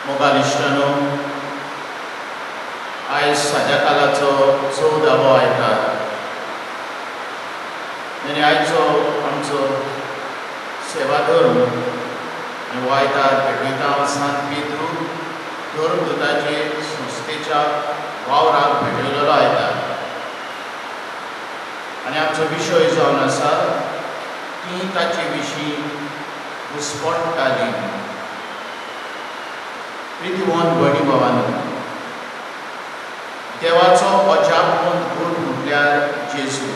मोगालिश्टानो आयज साज्या कालाचो 14वो आयतार आनी आयचो आमचो सेवा धर्म आनी हो आयतार भेटयता हांव सांत पेद्रू धर्मदुताचे संस्थेच्या वावराक भेटयलेलो आयतार आनी आमचो विशय जावन आसा ती ताचे विशीं घुसपट्टाली. प्रितीवंत भयणी भावांनो, देवाचो अजापवंत पूत म्हटल्यार जेजू.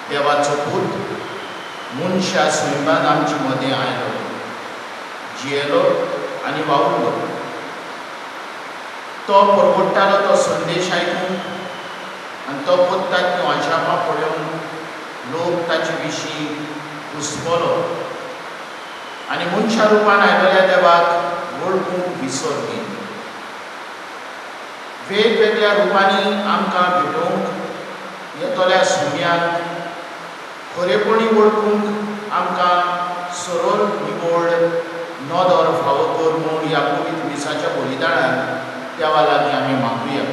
देवाचो पूत मनशा स्वयंपान आमचे मदें आयलो, जियेलो आनी वावुरलो. तो परवडटालो तो संदेश आयकून आनी तो पोत्ताक अजापां पळोवन लोक ताचे विशीं घुसपलो आनी मनशा रुपान आयिल्ल्या देवाक वळखूंक विसरली. वेगवेगळ्या रुपांनी आमकां भेटोवंक येतल्या सुम्याक खरेपणी वळखूंक आमकां सरळ निवड नदर फावो कर म्हूण ह्या पवित्र दिसाच्या बलिदानान देवा लागीं आमी मागुया.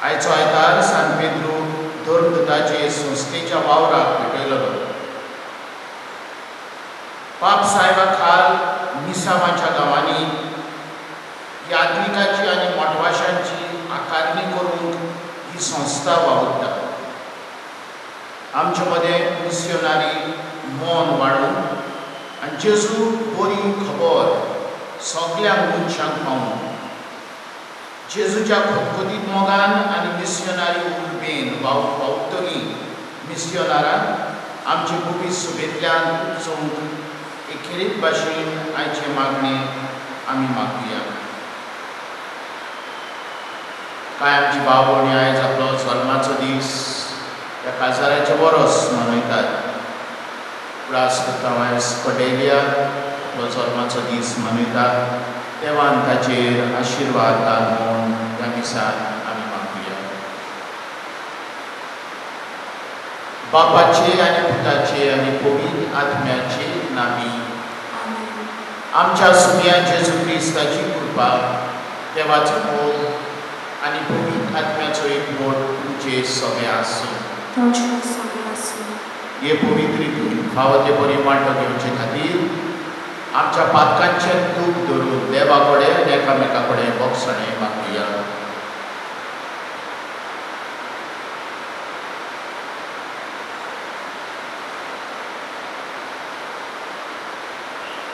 आयचो आयतार सांत पेद्रू धर्मदुताचे संस्थेच्या वावराक भेटयलेलो. पाप साहेबा खाल मिसावांच्या गांवांनी यात्रिकाची आनी मोटवाशांची आकारणी करूंक ही संस्था वावुरता. आमचे मदें मिस्योनारी मोन वाडून आनी जेजू बरी खबर सगळ्या मनशांक पावूं. जेजूच्या खतखतीत मोगान आनी मिस्योनारी उर्बेन वावुरतली मिस्योनारान आमचे पवित्र सुबेंतल्यान उपसूंक एखेरीत भाशेन आयचे मागणे आमी मागुया. कांय आमची भाव भयणी आयज आपलो जल्माचो दीस ह्या काजाराचे वरस मनयतात. उडास करता आयज कडेलिया आपलो जल्माचो दीस मनयतात. देवान ताचेर आशिर्वाद घाल म्हूण ह्या दिसान आमी मागुया. बापाचे आनी पुताचे आनी पवित्र आत्म्याचे नामी. आमच्या सुम्या जेजू क्रिस्ताची कृपा, देवाचो मोग आनी पवित्र आत्म्याचो एकमोट तुमचे सगळे आसूं. हे पवित्र रितून फावो ते बरी वांटो घेवचे खातीर आमच्या पातकांचें दूख धरून देवा कडेन आनी एकामेका कडेन बक्षणें मागुया.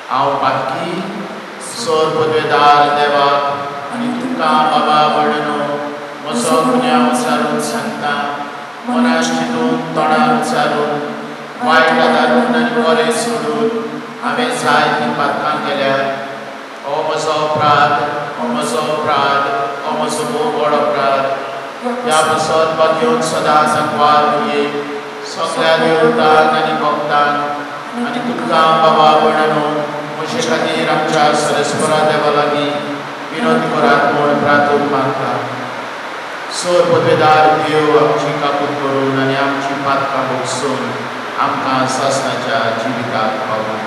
हांव पातकी सर पदवेदार देवाक आनी तुमकां बाबा भयणो म्हजो गुन्यांव विचारून सांगता. मनान चिंतून तोंडान विचारून वायट आदारून आनी बरें सोडून हांवें जायतीं पातकां केल्यात. हो म्हजो अपराध, हो म्हजो अपराध, हो म्हजो खूब व्हड अपराध. ह्या पासत बगेवन सदांच सांकवार ये सगळ्या देवतांक आनी भक्तांक आनी तुमकां बाबा भयणो म्हजे खातीर आमच्या सरस्वरा देवा लागीं विनोद करात म्हूण प्रार्थना मागता. सर पदवेदार देव आमची काकूट करून आनी आमची पातकां भोगसून आमकां सासणाच्या जिविताक पावूं.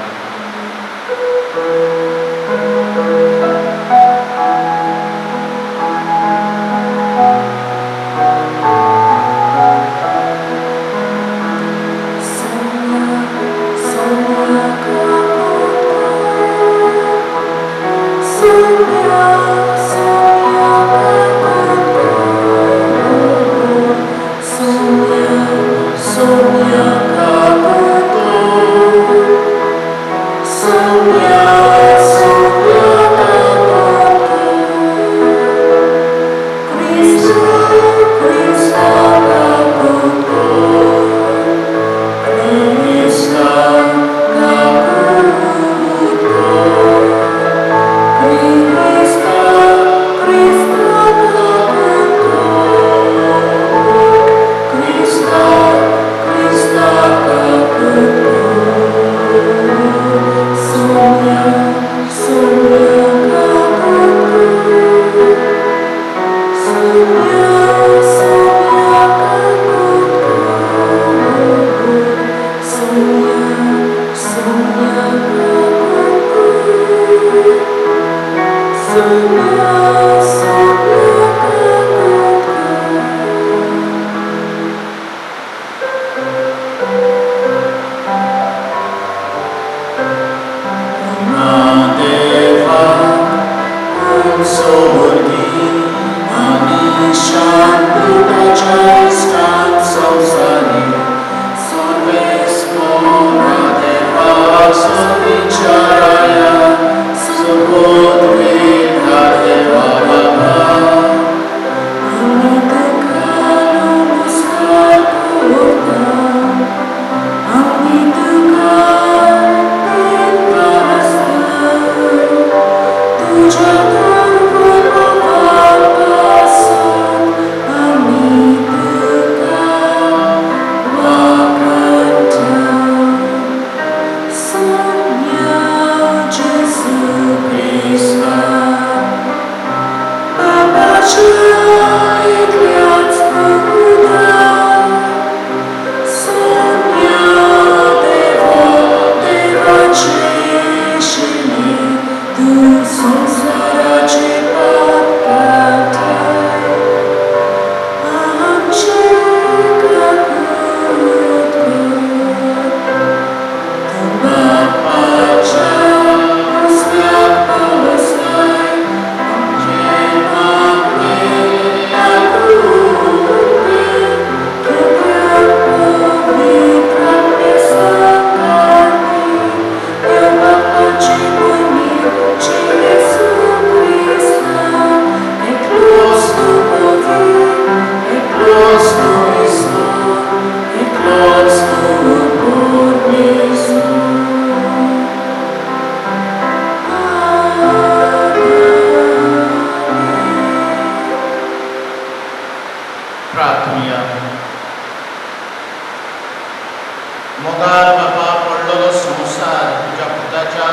मोगार बापा पडलेलो संवसार तुज्या पुताच्या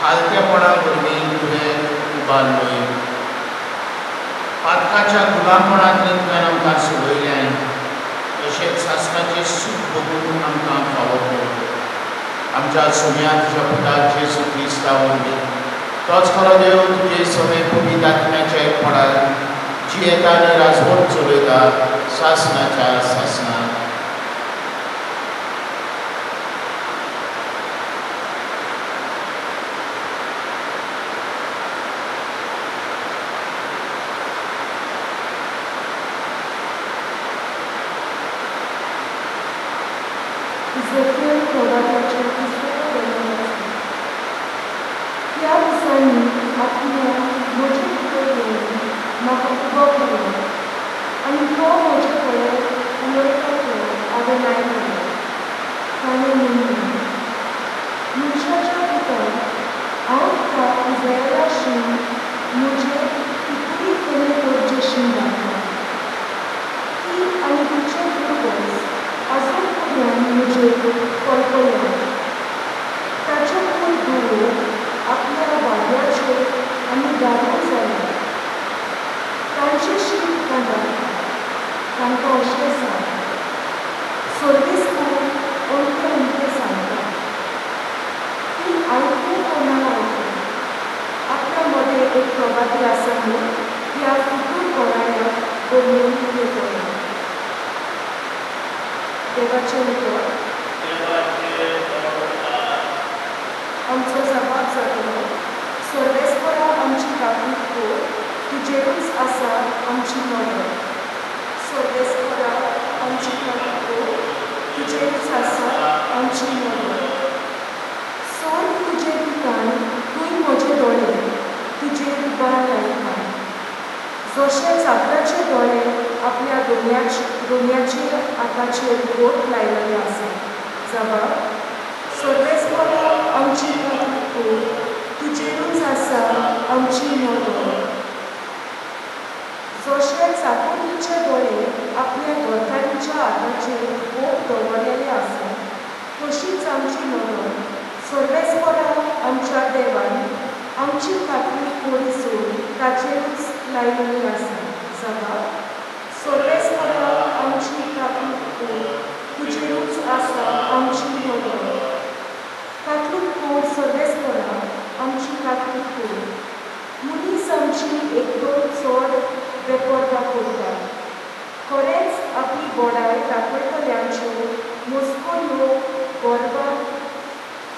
खालतेपणा वरवीं तुवें उबारलोय. पातकाच्या गुलामपणांतल्यान तुवें आमकां सोडयलें, तशेंच सासणाचें सूख भोगून आमकां फावो केलो. आमच्या सुम्या तुज्या पुताक जेजू क्रिस्ता वरवीं तोच खरो देव तुजे सगळे पवित्र आत्म्याच्या एकपणान जियेता आनी राजवट चलयता सासणाच्या सासणान. ह्या दिसांनी आपल्या म्हजे कडेन म्हाका उबो केलो आनी तो म्हजे कडेन उलयतालो हांवें आयकलें. ताणें म्हणलें, मनशाच्या पुताक हांव तुका इस्रायेलाशी म्हजे इतली कमी गरजेशीं दाखयता. ती आनी तिचें पुर्वज आजून पर्यंत म्हजेर कळकळ्ळा. ताचे कूड दवरून आपल्या वाड्याचेर आमी घालूंक जाय. तांचे शीत कांदा तांकां अशें सांग, सर्वेस्पूर अमकें अमकें सांगता. ती आयकूंक कोणा आयकता. आपल्या मदें एक प्रवादी आसा न्हू, ह्या फितूर गोंयाक बरोवन येतलो. देवाचें उतर आमचो जबाब जातलो, सर्वेस्परा आमची आसा आमची मदर. सर्वेस्परा आमची पितो, तुजेरूच आसा आमची मदर. सोड तुजे दुकान, तुय म्हजे दोळे, तुजेर उबार लायता. जशे जात्राचे दोळे आपल्या दोनयाचे आताचेर बोट लायलेले आसा. जबाब. सर्वेस्परा आमची पितो, तुजेरूच आसा आमची मदर. जशे चाकोरीचे दोळे आपल्या घरकारीच्या हाताचेर बोट दवरलेले आसा, तशीच आमची मदर सर्वेस्परा आमच्या देवान आमची फाटली कोडी सोड ताचेरूच लायलेली आसा. जबाब. सर्वेस्परा आमची फाटली कोड तुजेरूच आसा आमची मदर. फाटली कोड सर्वेस्परा आमची फाटली कोड. मनीस आमची एकदम चड बेपर्दा करता. खरेंच आपली बोडाय दाखयतल्यांच्यो मजको लोक गोरवां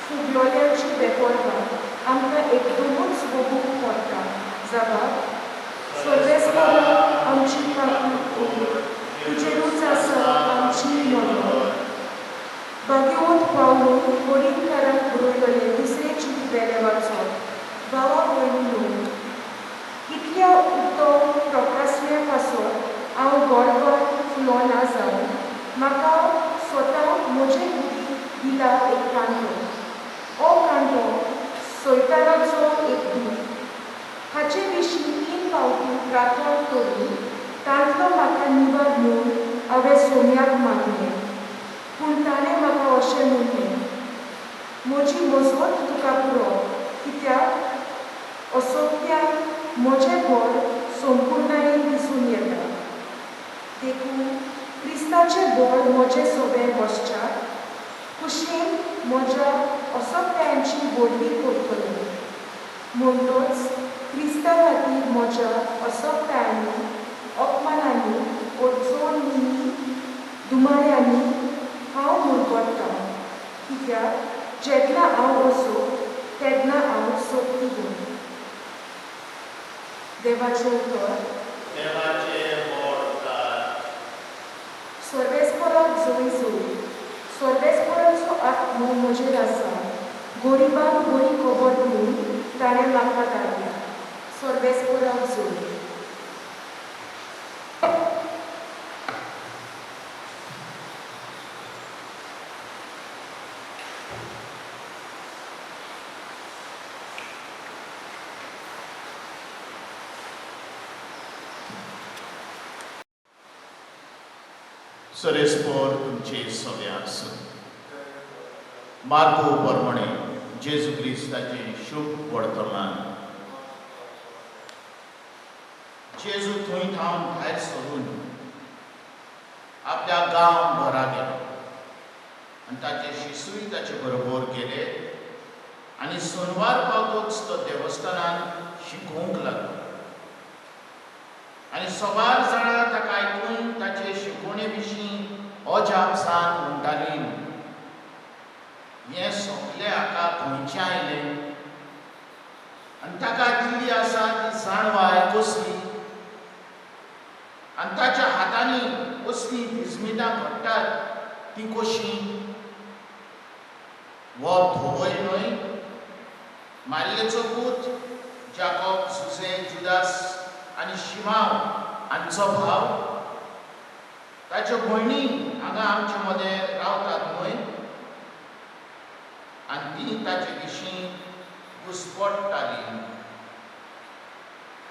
फुगलोल्यांची बेपर्दा आमकां एकदमूच बगूंक पडटा. जबाब. सर्वेस्परा आमची फाटली कोड तुजेरूच आसा आमची मदर. भाग्यवंत पावलो कोडीकारांक बरयलेले दुसरे चीट वेले वाचप. भावा भयणींनो, इतल्या उत्तम प्रकाशल्या पासत हांव गोरवांत फुलोना जावन म्हाका स्वताक म्हजे कुडीक दिला एक कांटो. हो कांटो सैतानाचो एक दूत. हाचे विशीं 3 फावटी प्रार्थना करून तांतलो म्हाका निवड म्हूण हांवें सोम्याक मागलें. पूण ताणें म्हाका अशें म्हणलें, म्हजी मजत तुका पुरो, कित्याक असोत्याक म्हजें बळ संपूर्णयेन दिसून येता. देखून क्रिस्ताचें बळ म्हजें सगळें वश्चात कुशीन म्हज्या असोत्यांची बोडवी करतलें. म्हणटच क्रिस्ता खातीर म्हज्या असोत्यांनी, अपमानांनी, अडचणींनी, दुमाळ्यांनी हांव मुरगळटा. कित्याक जेन्ना हांव वचो तेन्ना हांव सोडटी गो. देवाचें उतर. सर्वेस्पराक जोय जोय. सर्वेस्पराचो आत्मो म्हजेर आसा. गोरिबांक बरी खबर दिवन ताणें म्हाका धाडल्या. सर्वेस्पराक जोय. सरेस्पोर तुमचे सगळे आसूं. मार्को प्रमाणे जेजू क्रिस्ताचे शुभ वर्तमान. जेजू थंय थावन भायर सरून आपल्या गांव घरा गेलो आनी ताचे शिसूय ताचे बरोबर गेले आनी सोनवार पावतूच तो देवस्थानांत शिकोवंक लागलो. आनी सवार जाणां ताका आयकून ताचे शिकवणे विशीं अजापसाण म्हणटालीं, हें सगळें हाका खंयचें आयलें आनी ताका दिल्ली आसा ती जाणवाय कसली आनी ताच्या हातांनी कसलीं भिजमितां घडटात ती कशीं. वो धोवय न्हय, मारयेचो पूत, जाकोब, जुजे, जुदास आनी शिमाव हांचो भाव. ताच्यो भयणी हांगा आमचे मदें रावतात न्हय आनी ती ताचे विशीं घुस्पट्टालीं.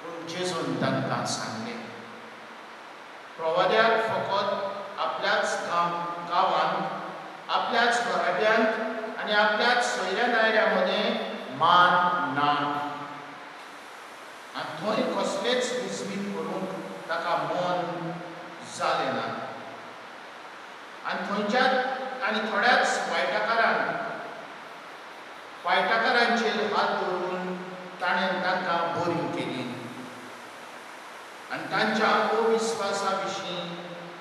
पूण जेजून तांकां सांगलें, प्रवाद्याक फकत आपल्याच गांवांत, आपल्याच घराब्यांत आनी आपल्याच सोयऱ्या दायऱ्या मदें मान ना. आनी थंय कसलेच विस्मीत करूंक ताका मन जालें ना. आनी थंयच्याच आनी थोड्याच वायटाकारांचेर हात दवरून ताणें तांकां बरी केली आनी तांच्या अविस्वासा विशीं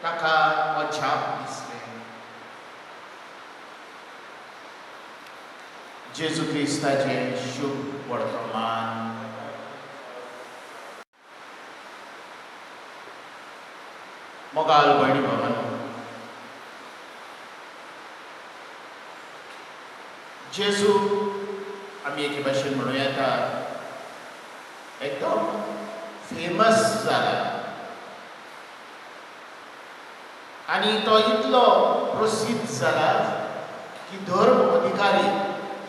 ताका अजाप दिसलें. जेजू क्रिस्ताचें शुभ वर्तमान. मोगाल भयणी भावांनो, जेजू आमी एके भाशेन म्हणूं येता एकदम फेमस जाला आनी तो इतलो प्रसिद्ध जाला की धर्म अधिकारी,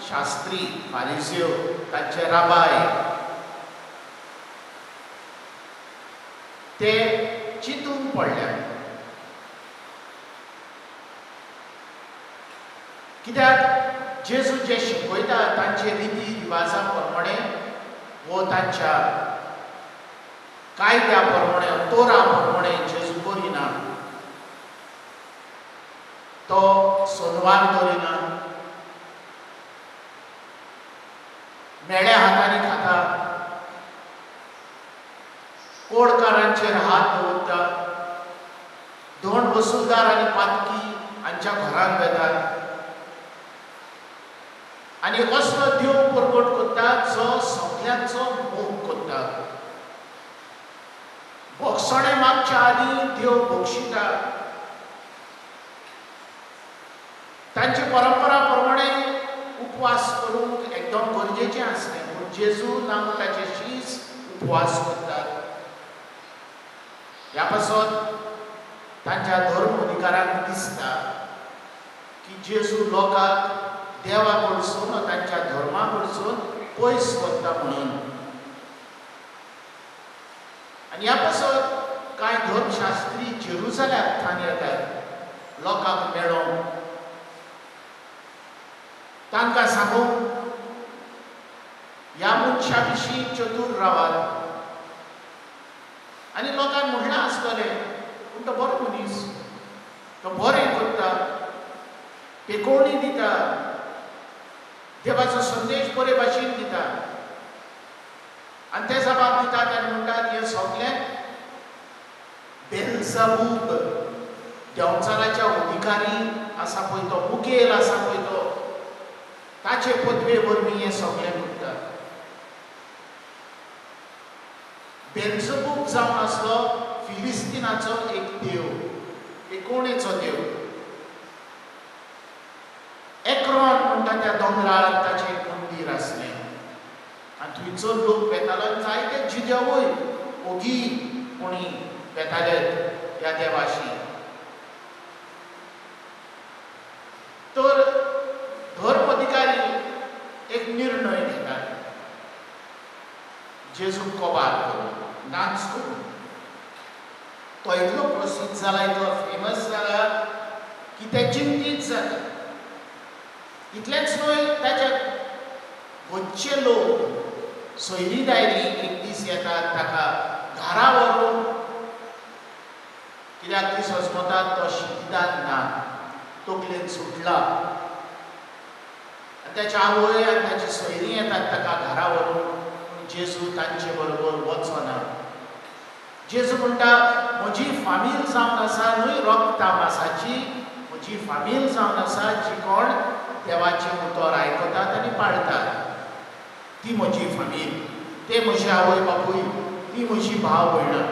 शास्त्री, फारिसेव, तांचे राबाय ते चिंतून पडल्यात. कित्याक जेजू जे शिकयता तांचे रिती रिवाजा प्रमाणे वो तांच्या कायद्या प्रमाणे, तोरा प्रमाणे जेजू करिना. तो सोनवार दवरिना, मेळ्या हातांनी खाता, कोडकारांचेर हात दवरता, धोंड वसूलदार आनी पातकी हांच्या घरांत वेतात आनी असलो देव परगट करता जो सगल्यांचो मोग करता. भोगसणे मागच्या आदी देव भोगशिता. तांची परंपरा प्रमाणे उपवास करूंक एकदम गरजेचें आसलें, पूण जेजू नांव ताचे शीस उपवास करतात. ह्या पासून तांच्या धर्म अधिकारांक दिसता की जेजू लोकांक देवा कडसून, तांच्या धर्मा कडसून पयस करता म्हणून. आनी ह्या पासून कांय धर्मशास्त्री जेरुसलेमांत येतात लोकांक मेळोवन. तांकां सांगूंक ह्या मनशा विशीं चतूर रावात. आनी लोकांक म्हणलें आसतलें पूण तो बरो मनीस, तो बरें करता, पेकोवणी दिता, देवाचो संदेश बरे भाशेन दिता. आनी ते जबाब दितात आनी म्हणटात हें सगलें बेलझबूब, देंवचाराच्या अधिकारी आसा पळय तो, मुखेल आसा पळय तो, ताचे पदवे वरवीं हें सगलें घडटा. बेलझबूब जावन आसलो फिलिस्तिनाचो एक देव, पेकोवणेचो देव. एक्रोन म्हणटा त्या दोंगरार ताचें एक मंदीर आसलें आनी थंयचो लोक वेतालो. जायते जिदेवूय ओगी कोणी वेताले त्या देवाशी. तर धर्म अधिकारी एक निर्णय घेतात जेजू कोबार करून, नाच करून. तो इतलो प्रसिद्ध जाला, इतलो फेमस जाला की ते चिंतीत जाता. इतलेंच न्हय, ताच्या गोंयचे लोक सोयरी दायरी एक दीस येतात ताका घरा व्हरून, कित्याक ती सजमतात तो शिकिदान ना, तकलेन सुटला. ताच्या आवय आनी ताची सोयरी येतात ताका घरा व्हरून, पूण जेजू तांचे बरोबर वचना. जेजू म्हणटा म्हजी फामील जावन आसा न्हय रोगतामासाची, म्हजी फामील जावन आसा जी कोण देवाचें उतर आयकतात आनी पाळटात, ती म्हजी फामील. ते म्हजे आवय बापूय, ती म्हजी भाव भयणां.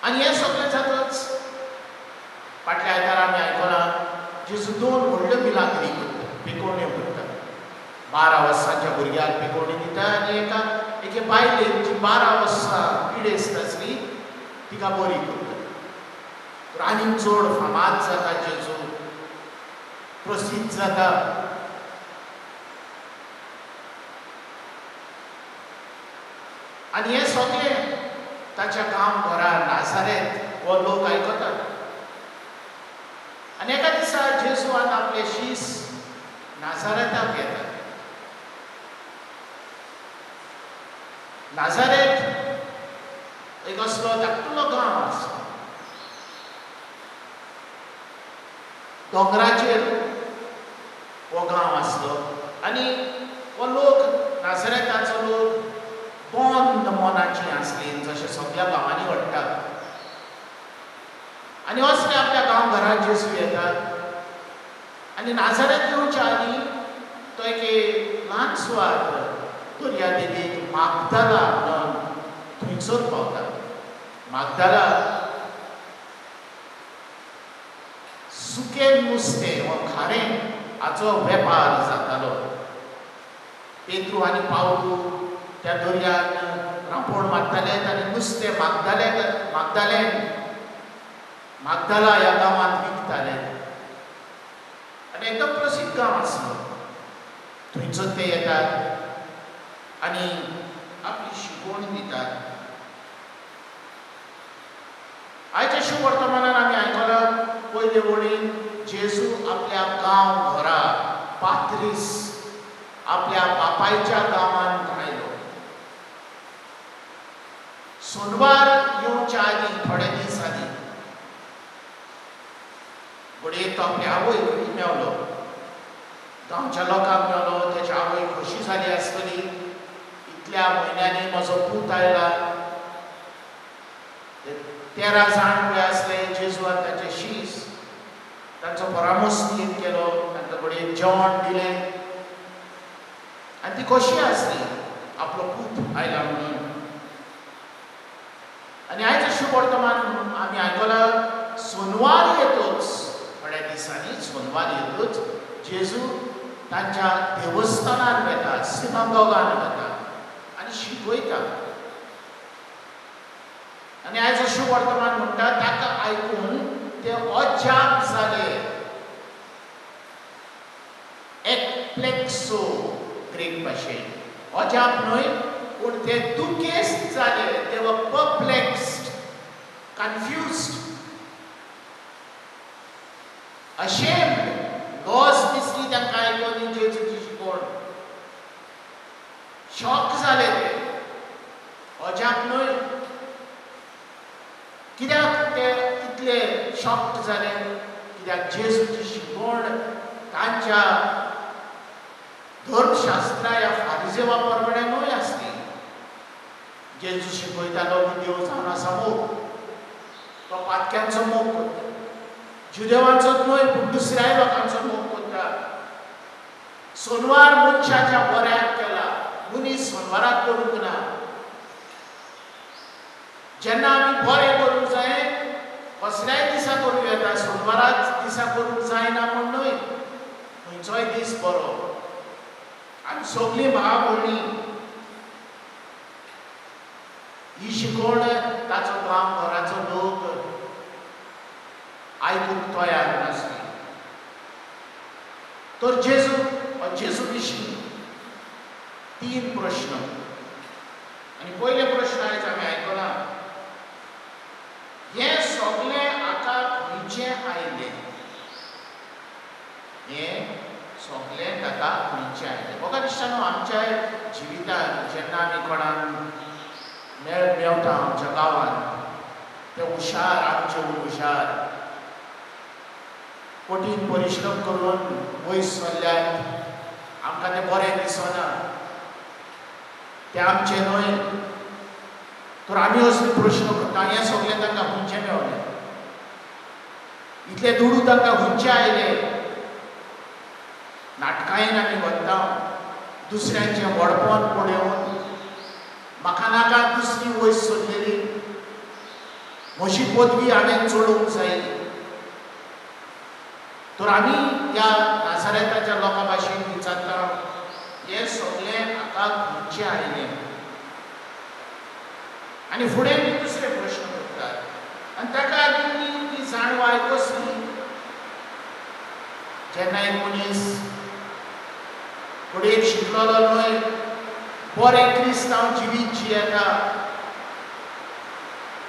आनी हें सगळें जातच फाटल्या आयतारा आमी आयकलां जेजू 2 व्हडल्यो मिलाग्री करता, पेकोवण्यो करता. 12 वर्सांच्या भुरग्याक पेकोवणी दिता आनी एके बायलेक जी 12 वर्सां पिडेस्त आसली तिका बरी करता. तर आनीक चड फामाद जाता जेजू, प्रसिद्ध जाता. आनी हें सगळें ताच्या गांव घरा नाझारेत हो लोक आयकतात. आनी एका दिसा जेजून आपले शीस नाझारेताक येतात. नाझारेत एक असलो धाकटुलो गांव आसा, दोंगराचेर हो गांव आसलो. आनी हो लोक, नाझारेताचो लोक बंद मोनाची आसली, जशें सगळ्या गांवांनी घडटा. आनी असले आपल्या गांव घरांत जेजू येतात. आनी नाझारेत येवच्या आदीं तो एक ल्हान सुवात दर्या देगेक मागदाला म्हणून थंयसर पावता. मागदाला सुकें नुस्तें वा खारें हाचो वेपार जातालो. पेद्रू आनी पावलू त्या दर्यान रांपोण मारताले आनी नुस्तें मागदाला ह्या गांवांत विकताले. आनी एकदम प्रसिद्ध गांव आसलो. थंयसर ते येतात आनी आपली शिकवण दितात. आयच्या शुभ वर्तमानान आमी आयकलां पयले वळीन जेजू आपल्या गांव घरा पात्रीस आपल्या बापायच्या गांवांत आयलो. सोनवार येवच्या आदीं थोडे दीस आदीं घडये तो आपल्या आवय कडेन मेवलो. गांवच्या लोकांक मेवलो. तेच्या आवय खोशी जाली आसतली. इतल्या म्हयन्यांनी म्हजो पूत आयला. 13 जाण पळय आसले जेजूआन ताचे शीस तांचो परामोस केलो. तांकां घडये जेवण दिलें आनी ती खोशी आसली आपलो पूत आयला म्हणून. आनी आयज शुभ वर्तमान आमी आयकलां सोनवार येतूच थोड्या दिसांनी सोनवार येतूच जेजू तांच्या देवस्थानान वेता, सिनागोगान वेता आनी शिकयता. आनी आयज शुभ वर्तमान म्हणटा ताका आयकून ते अजाप जाले. एक्प्लेक्सो ग्रीक भाशेन. अजाप न्हय पूण ते दुखेस्त जाले. ते वर परप्लेक्स्ड, कन्फ्युज्ड, अशेम्ड. लॉस दिसली तांकां आयकून जेजूची शिकवण. शॉक जाले ते. अजाप न्हय. कित्याक ते इतले शॉक्ड जाले? कित्याक जेजूची शिकवण तांच्या धर्मशास्त्रा ह्या फारिजेवा प्रमाणे न्हय आसली. जेजू शिकयतालो की देव जावन आसा मोग. तो पातक्यांचो मोग करता. जुदेवांचोच न्हय पूण दुसऱ्याय लोकांचो मोग करता. सोनवार मनशाच्या बऱ्याक केला. मनीस सोनवाराक करूंक ना. जेन्ना आमी बरें करूंक जाय कसल्याय दिसा करूं येता. सोनवाराच दिसा करूंक जायना म्हण न्हय. खंयचोय दीस बरो. आमी सगळीं भाव भयणी ही शिकवण ताचो गांव घराचो लोक आयकूंक तयार नासली. तर जेजू विशीं 3 प्रश्न. आनी पयले प्रश्न आयज आमी आयकला. हें सगळें हाका खंयचें आयलें? हें सगळें ताका खंयचें आयलें? म्हाका दिसता न्हू आमच्या जिवितांत जेन्ना आमी कोणाक मेवता आमच्या गांवांत ते हुशार, आमचे हुशार कठीण परिश्रम करून वयस चल्ल्यात. आमकां तें बरें दिसना. ते आमचे न्हय. तर आमी असले प्रश्न करता हें सगळें तांकां खंयचें मेवलें? इतले दुडू तांकां खंयचे आयले? नाटकांत आमी वता. दुसऱ्यांचें व्हडपण पळोवन म्हाका नाका दुसरी वयस चल्लेली. म्हजी पदवी हांवें चडोवंक जाय. तर आमी ह्या नासरेताच्या लोकां भाशेन विचारता हें सगळें हाका खंयचें आयलें? आनी फुडें दुसरे प्रश्न करतात. आनी ताका आनी ती जाणवाय कसली? जेन्ना एक मनीस घडयेक शिकलेलो न्हय, बरें क्रिस्तांव जिवीत जियेता,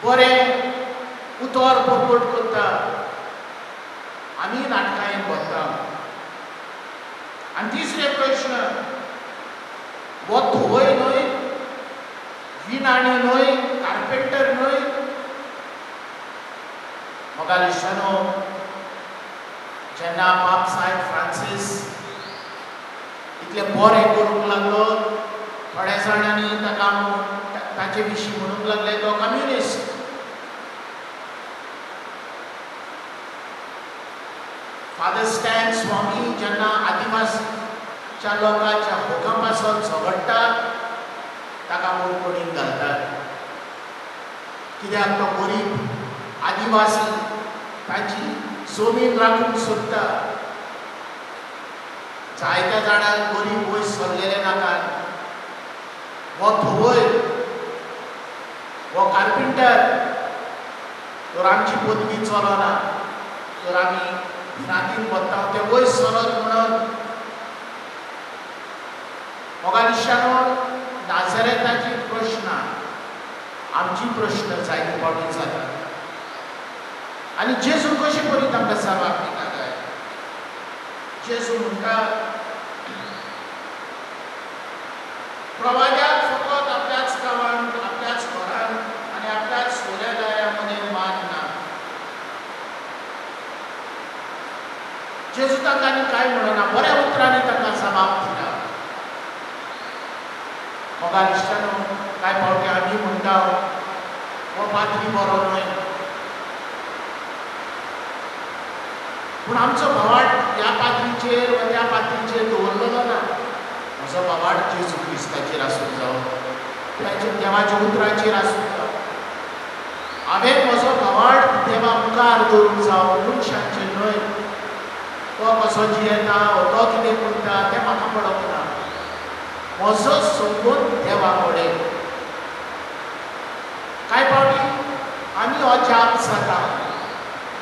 बरें उतर परपट करता, आमी नाटकांत वता. आनी तिसरे प्रश्न हो धोय न्हय, विणाणी न्हय, कार्पेंटर न्हय. म्हाका दिसता न्हू जेन्ना पाप सायब फ्रांसीस इतले बरें करूंक लागलो, थोड्या जाणांनी ताका ताचे विशीं म्हणूंक लागले तो कम्युनिस्ट. फादर स्टॅन स्वामी जेन्ना आदिवासीच्या लोकांच्या होका पासत झगडटा ताका मोडपणीक घालतात. कित्याक तो गरीब आदिवासी ताची जमीन राखूंक सोदता. जायत्या जाणांक गरीब वयर सरलेले नाकात. हो धवय, हो कार्पेंटर, तर आमची पदवी चलना, तर आमी भिरांतीन वता ते वयर सरत म्हणून. मोगादिश्यानो, नाझारेताची प्रश्न आमची प्रश्न जायते फावटी जाता. आनी जेजू कशे करीत आमकां जावाब दिता काय? जेजू म्हणटा, प्रवाद्याक फकत आपल्याच गांवांत, आपल्याच घरांत आनी आपल्याच सोयऱ्या मदें मान ना. जेजू तांकां आनी कांय म्हणना, बऱ्या उतरांनी तांकां जबाब दिता. मोगादिश्यानो, कांय फावटी आमी म्हणटा हो पाद्री बरो न्हय, पूण आमचो भावार्थ ह्या पाद्रीचेर वा त्या पाद्रीचेर दवरलेलो ना. म्हजो भावार्थ जेजू क्रिस्ताचेर आसूं जावं, ताच्या देवाच्या उतराचेर आसूं जावं. हांवें म्हजो भावार्थ देवा मुखार दवरूंक जावं, मनशांचेर न्हय. तो कसो जियेता वा तो कितें करता तें म्हाका पडोंक ना. म्हजो संबंद देवा कडेन. कांय फावटी आमी अजाप जाता,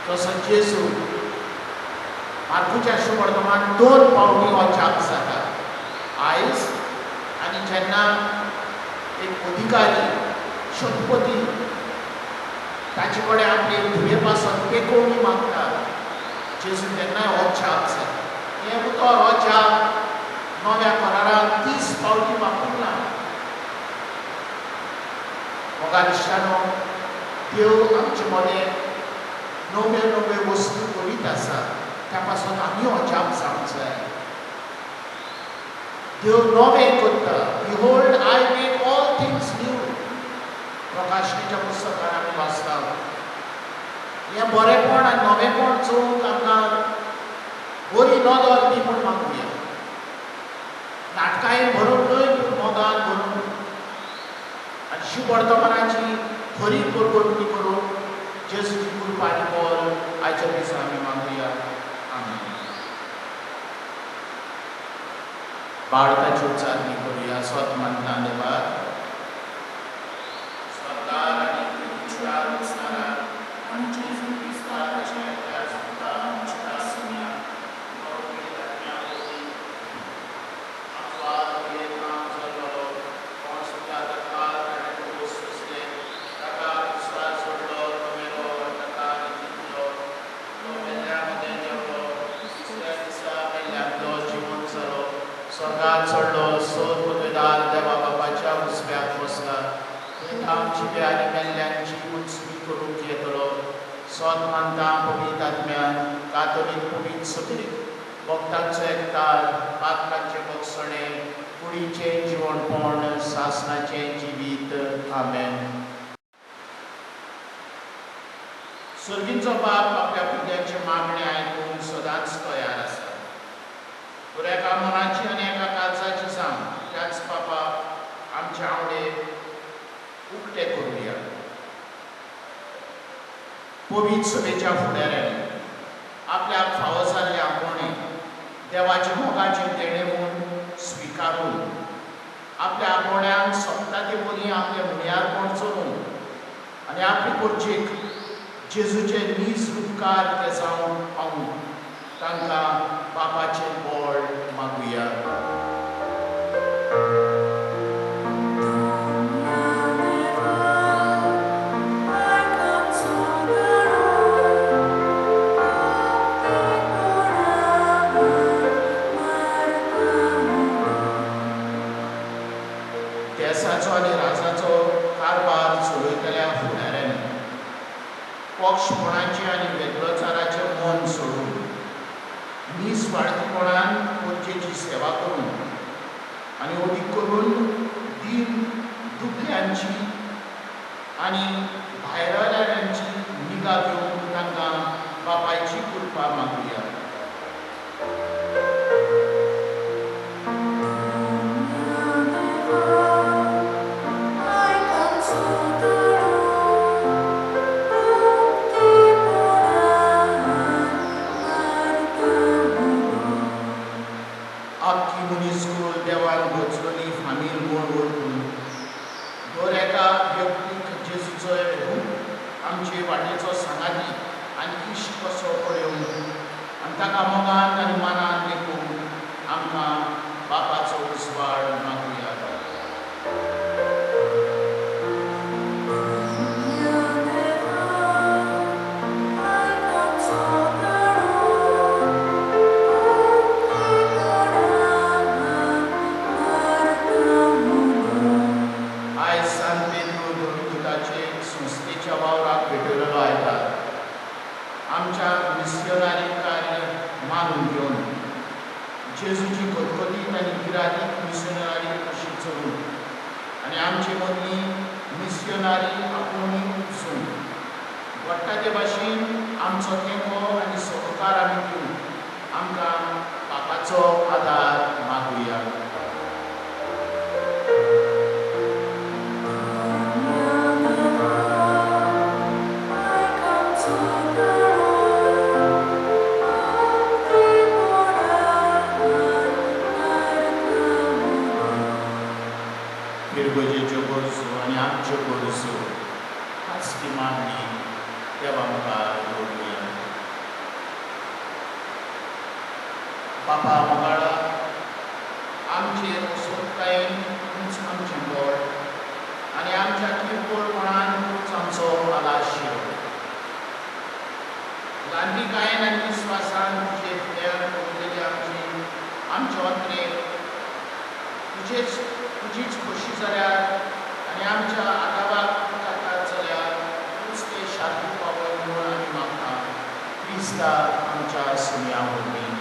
जसो जेजू मार्कुच्या शुभवर्तमान 2 फावटी अजाप जाता. आयज आनी जेन्ना एक अधिकारी शतपती ताचे कडेन आपले धुये पासून पेकोवणी मागता, जेजू तेन्नाय अजाप जाता. हें उतर अजाप नव्या करारांत 30 फावटी वापरूंक ना. मोगादिश्यानो, देव आमचे मदें नव्यो नव्यो वस्तू करीत आसा, त्या पासून आमी अजाप जावंक जाय. देव नवें करता. Behold I make all things new. प्रकाशनेच्या पुस्तकान आमी वाचता. हें बरेपण आनी नवेपण चोवंक आमकां बरी नदर दी म्हूण मागुया. नाटकांय भरून न्हय, पूण मोगान भरून. आनी शुभ वर्तमानाची खरी परगटणी करून जेजूची कृपा आनी बळ आयच्या दिसा आमी मागुया. आमीन. भारताची उच्चारणी करूया. स्वतमंता देवाक स्वर्गार आनी पृथ्वीचेर वसणारा आनी जेजू क्रिस्ताचे त्या सुद्दां आमच्या सुन्या स्वर्गात चडलो, सोद पदवेदार देवा बापाच्या उजव्याक बसला. थंय आमची बी आनी मेल्ल्यांची उंचणी करूंक येतलो. सोद मानता पवित्र आत्म्यान, कातोलीक पवित्र सगळीक भक्तांचो एकताल, पातकांचे बक्षणे, कुडीचें जिवणपण, सासणाचें जिवीत. आमेन. सर्गींचो बाप आपल्या भुरग्यांचे मागणे आयकूंक सदांच तयार आसा. तर एका मनाची आनी एका काळजाची सांग त्याच बापा आमचे आवडे उक्ते करूया. पवित्र सभेच्या फुडाऱ्यांनी आपल्याक फावो जाल्ले आपोवणे देवाचे मोगाचे देणे म्हूण स्विकारून आपल्या आपोवण्यांक सोंपता ते परी आपले मुळ्यारपण चोरून आनी आपले परचेक जेजूचे नीज उपकार ते जावं पावूंक तांकां बापाचें बळ मागुया. देशाचो आनी राजाचो कारभार चलयतल्या फुडाऱ्यांनी पक्षपणाचें आनी वेगळोचाराचें मन सोडून निस्वार्थीपणान परचेची सेवा करून आनी अदीक करून दीन दुखल्यांची आनी भायराल्यांची निगा घेवंक तांकां बापायची कृपा मागुया. वाटेचो सांगाती आनी इश्ट कसो पळोवन आनी ताका मोगान आनी मनान देखून आमकां बापाचो उजवाड मागुया. आमच्या मिशनरी कार्य मानून घेवन जेजूची खतखतीत आनी गिरातीक मिशनरी कशी चलून आनी आमचे मदली मिशनरी आपुणूय उपसून वट्टा ते भाशेन आमचो तेंको आनी सहकार आमी दिवन आमकां बापाचो आदार मागुया. गरजेच्यो गरजो आनी आमच्यो गरजो खासगी मागणी देवा मुखार दवरुया. बापा मोगाळा आमचेर सोदकायेन तूंच आमचें बळ आनी आमच्या किरकोळपणान तूंच आमचो आलाशिरो. ल्हानविकायेन आनी विस्वासान तुजे फुड्यार पळयलेली आमचे अंतरेर तुजीच खोशी जाल्यार आनी आमच्या आदाराक जाता जाल्यार तूंच ते शांती पावय म्हूण आमी मागता. क्रिस्ता आमच्या सुम्या वरवीं.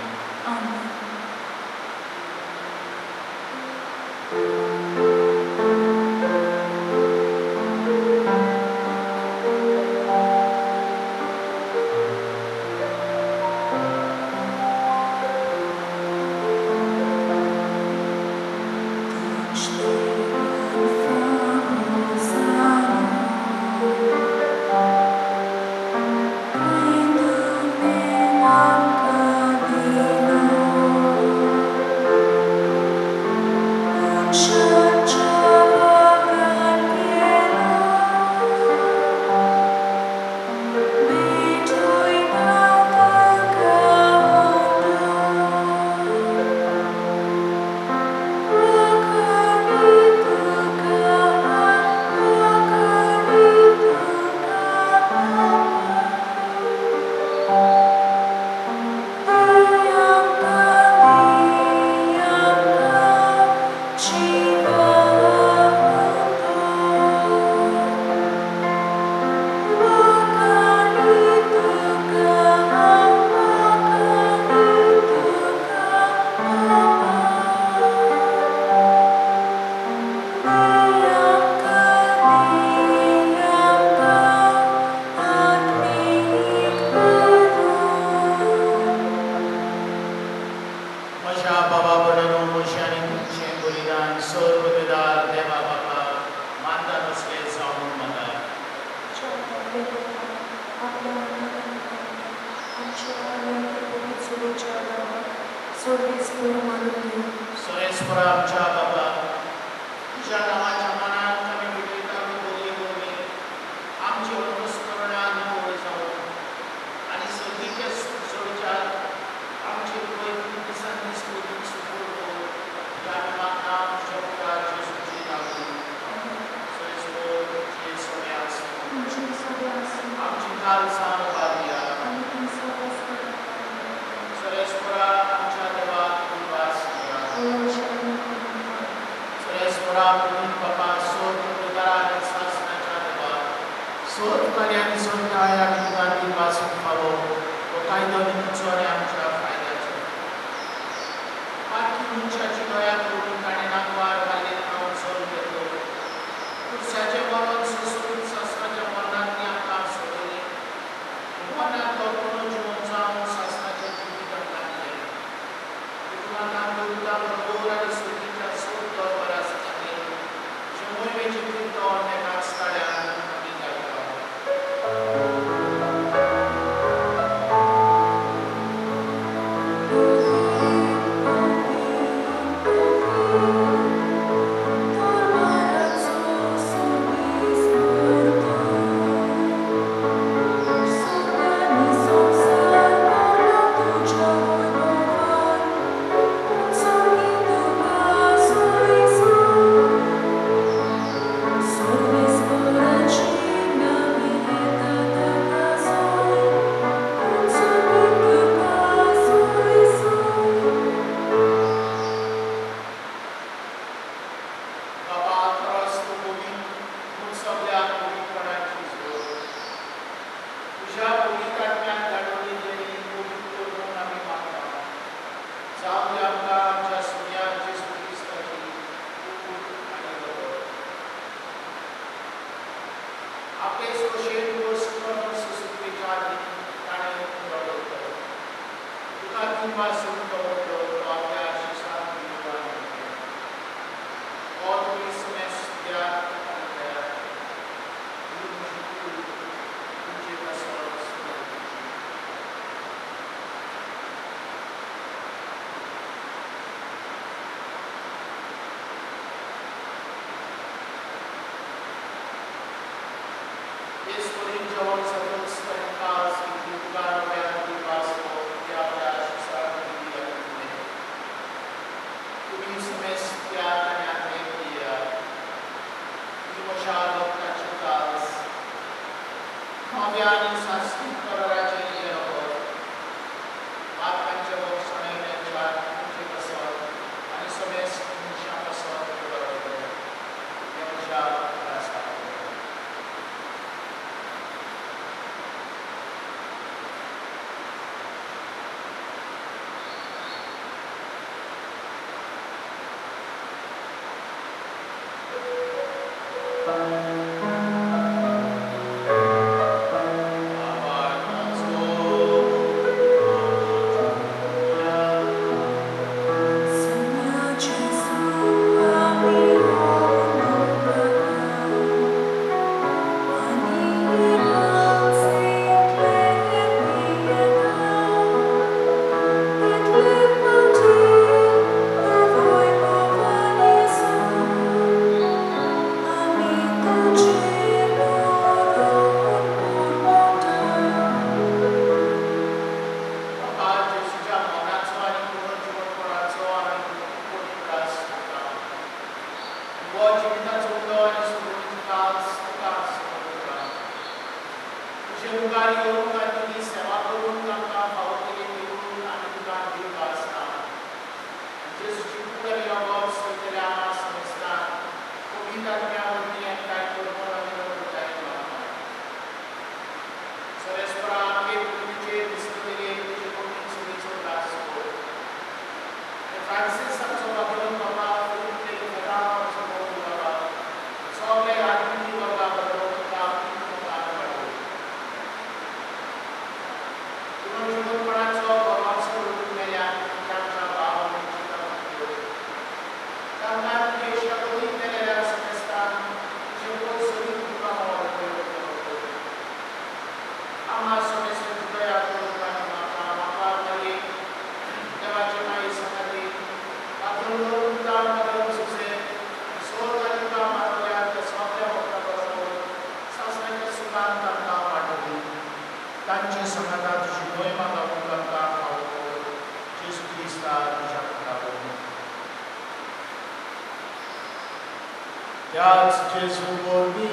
त्याच जेजू बोलवी,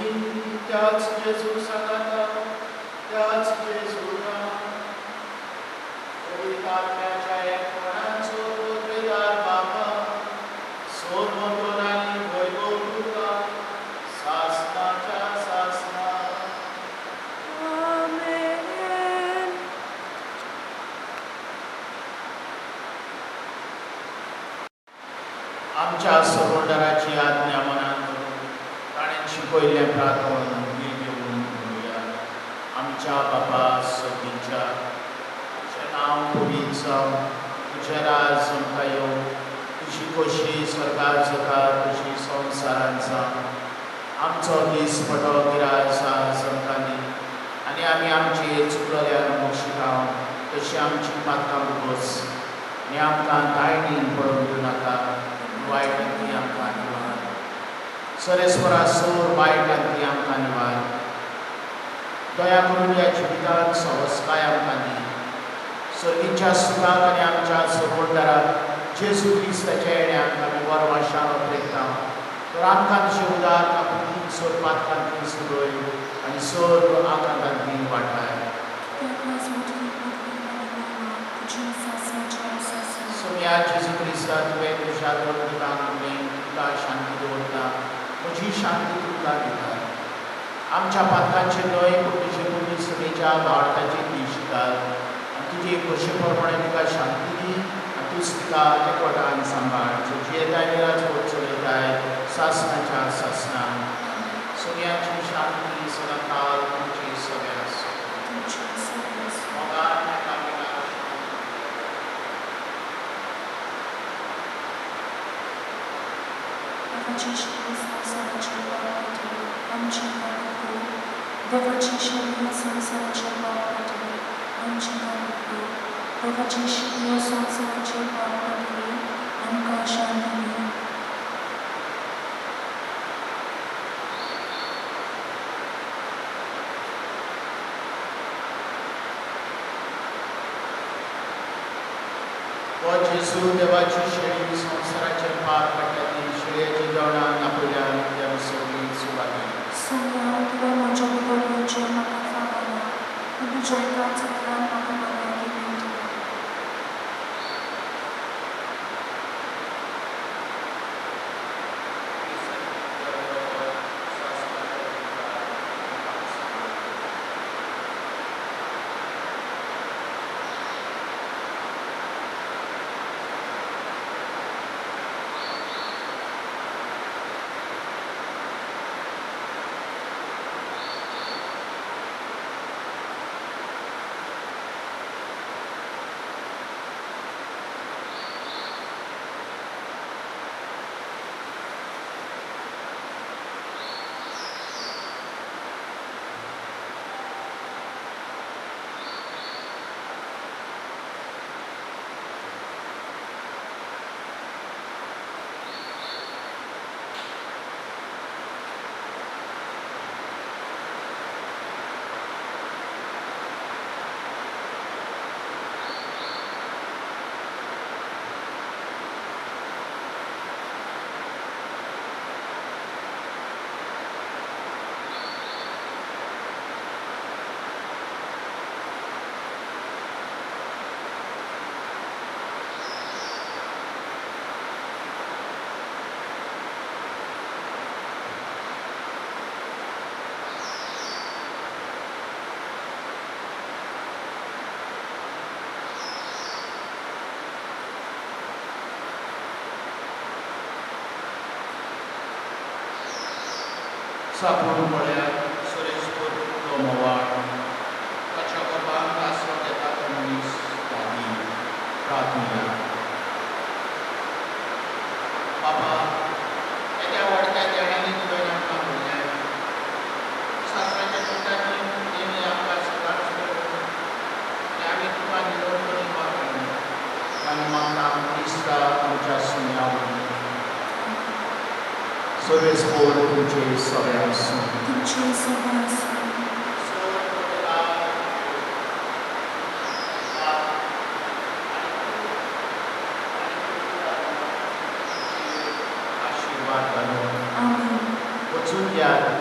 त्याच जेजू सांगता, त्याच जेजू पवित्र आत्म्याच्या एकपणाचो वेदार बाबा सोर्वतोलानी वैभव तुका सासनाच्या सासना. आमेन. आमच्या सहोदराची आज्ञा मनात शिकवल्या प्रार्थना घेऊन घेऊया. आमच्या बाबा सगळींच्या तुझें नांव पवित्र जावं, तुजें राज आमकां येवं, तुजी खोशी स्वर्गार जाता तशी संवसारांत जावं. आमचो दीस पडो गिराय आज आमकां दी, आनी आमी आमची चुकलेल्यांक बक्षितांव तशी आमची पातकां भोगोस, आनी आमकां दायणीन पडोवंक दिवनाका, वायटांतली आमकां निवार. सरेस्वरा सोर बायटांतली आमकां निवार. दया करून ह्या जिवितांत सवस्काय आमकां दी. सर्गीच्या सुखाक आनी आमच्या सहोदराक जेजू क्रिस्ताच्या येण्याक आमी वरवाशान अपेक्षता. तर आमकां तुजें उदार काकुतीक सोर पातकांतली सुरय आनी सोर आकांतांतली वाटाय. सोम्या जेजू क्रिस्ता तुवें तुज्या दोतोरांक उलयन तुका शांती दवरता, म्हजी शांती तुका दिता. आमच्या पातकांचे न्हय पूण तुजे पवित्र सभेच्या वाडटाची दीश घाल, आनी तुजे खोशे प्रमाणे तुका शांती दी, आनी तूंच तिका एकवटान सांबाळ. तुजी येताय निराज कोण चलयताय सासणाच्या सासणान. सगळ्यांची शांती सदांकाळ तुमची सगळ्या येसू देवाची शेळी संवसाराचे पाप काडटाली शेळयेच्या जेवणाक आपल्या नित्यान सगळी सुवाती Seigneur, tuve म्हज्या बरोबरचे म्हाका फावना आनी तुज्या एकाच सगळ्यान म्हाका बरें केलें Sapur म्हळ्यार सुरेशपूर लोमवाड ताच्या कोपांत आसरो घेता तो मनीस दादी प्रार्थना बाबा येद्या व्हडक्या देणांनी तुवें आमकां म्हणलें सासऱ्याच्या तोंडाची नेमी आमकां सकाळ आनी आमी तुका निरोध करपाक आनी म्हाका दिसता आमच्या सुन्यावून सुरेशपूर तुमचे सगळे आसूं तुमचे सगळें आसूं आशीर्वाद घालून आमीन वचून यात